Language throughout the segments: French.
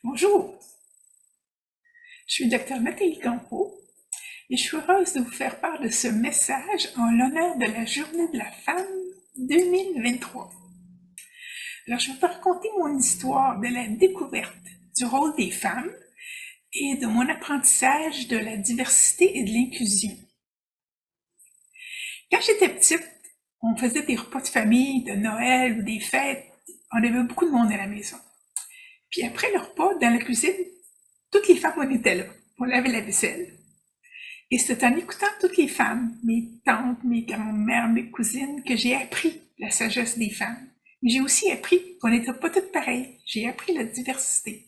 Bonjour, je suis Dr Nathalie Campeau et je suis heureuse de vous faire part de ce message en l'honneur de la Journée de la Femme 2023. Alors, je vais vous raconter mon histoire de la découverte du rôle des femmes et de mon apprentissage de la diversité et de l'inclusion. Quand j'étais petite, on faisait des repas de famille, de Noël ou des fêtes. On avait beaucoup de monde à la maison. Puis après le repas, dans la cuisine, toutes les femmes, on était là. On lavait la vaisselle. Et c'est en écoutant toutes les femmes, mes tantes, mes grands-mères, mes cousines, que j'ai appris la sagesse des femmes. Mais j'ai aussi appris qu'on n'était pas toutes pareilles. J'ai appris la diversité.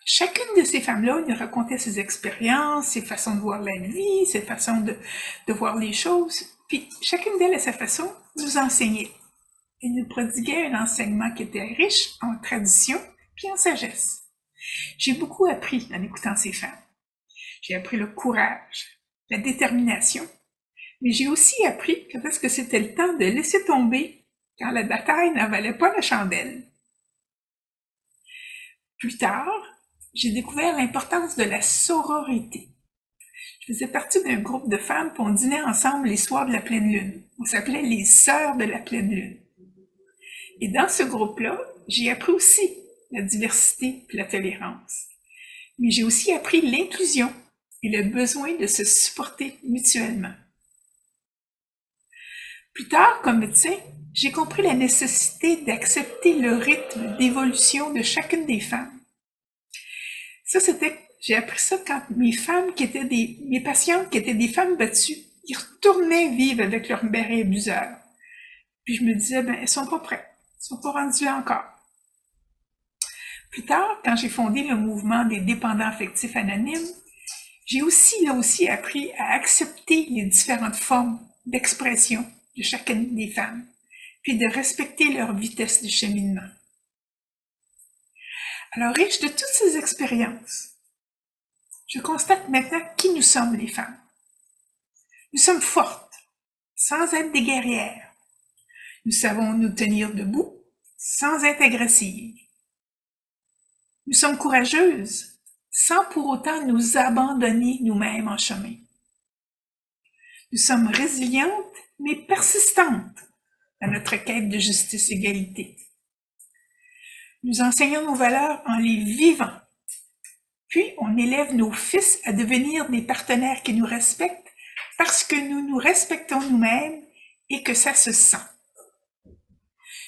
Chacune de ces femmes-là nous racontait ses expériences, ses façons de voir la vie, ses façons de voir les choses. Puis chacune d'elles, à sa façon, nous enseignait. Elle nous prodiguait un enseignement qui était riche en tradition puis en sagesse. J'ai beaucoup appris en écoutant ces femmes. J'ai appris le courage, la détermination, mais j'ai aussi appris quand est-ce que c'était le temps de laisser tomber quand la bataille n'en valait pas la chandelle. Plus tard, j'ai découvert l'importance de la sororité. Je faisais partie d'un groupe de femmes pour on dînait ensemble les soirs de la pleine lune. On s'appelait les Sœurs de la pleine lune. Et dans ce groupe-là, j'ai appris aussi la diversité et la tolérance. Mais j'ai aussi appris l'inclusion et le besoin de se supporter mutuellement. Plus tard, comme médecin, j'ai compris la nécessité d'accepter le rythme d'évolution de chacune des femmes. J'ai appris ça quand mes patientes qui étaient des femmes battues, ils retournaient vivre avec leur mari abuseur. Puis je me disais, elles sont pas prêtes, elles sont pas rendues encore. Plus tard, quand j'ai fondé le mouvement des dépendants affectifs anonymes, j'ai aussi appris à accepter les différentes formes d'expression de chacune des femmes, puis de respecter leur vitesse de cheminement. Alors, riche de toutes ces expériences, je constate maintenant qui nous sommes les femmes. Nous sommes fortes, sans être des guerrières. Nous savons nous tenir debout, sans être agressives. Nous sommes courageuses, sans pour autant nous abandonner nous-mêmes en chemin. Nous sommes résilientes, mais persistantes dans notre quête de justice et d'égalité. Nous enseignons nos valeurs en les vivant. Puis, on élève nos fils à devenir des partenaires qui nous respectent parce que nous nous respectons nous-mêmes et que ça se sent.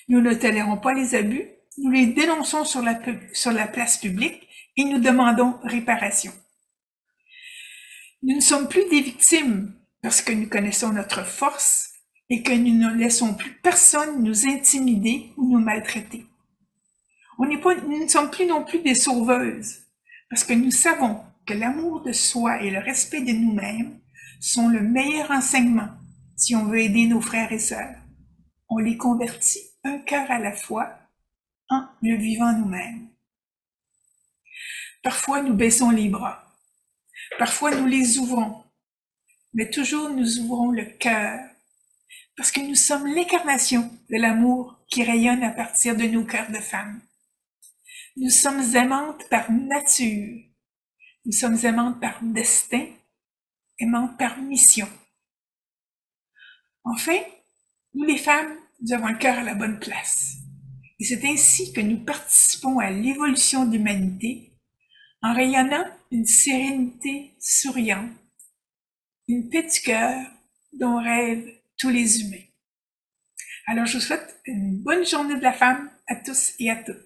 Nous ne tolérons pas les abus, nous les dénonçons sur la place publique et nous demandons réparation. Nous ne sommes plus des victimes parce que nous connaissons notre force et que nous ne laissons plus personne nous intimider ou nous maltraiter. Nous ne sommes plus non plus des sauveuses, parce que nous savons que l'amour de soi et le respect de nous-mêmes sont le meilleur enseignement si on veut aider nos frères et sœurs. On les convertit un cœur à la fois en le vivant nous-mêmes. Parfois, nous baissons les bras. Parfois, nous les ouvrons. Mais toujours, nous ouvrons le cœur, parce que nous sommes l'incarnation de l'amour qui rayonne à partir de nos cœurs de femmes. Nous sommes aimantes par nature. Nous sommes aimantes par destin, aimantes par mission. Enfin, nous les femmes, nous avons le cœur à la bonne place. Et c'est ainsi que nous participons à l'évolution de l'humanité en rayonnant une sérénité souriante, une paix du cœur dont rêvent tous les humains. Alors je vous souhaite une bonne journée de la femme à tous et à toutes.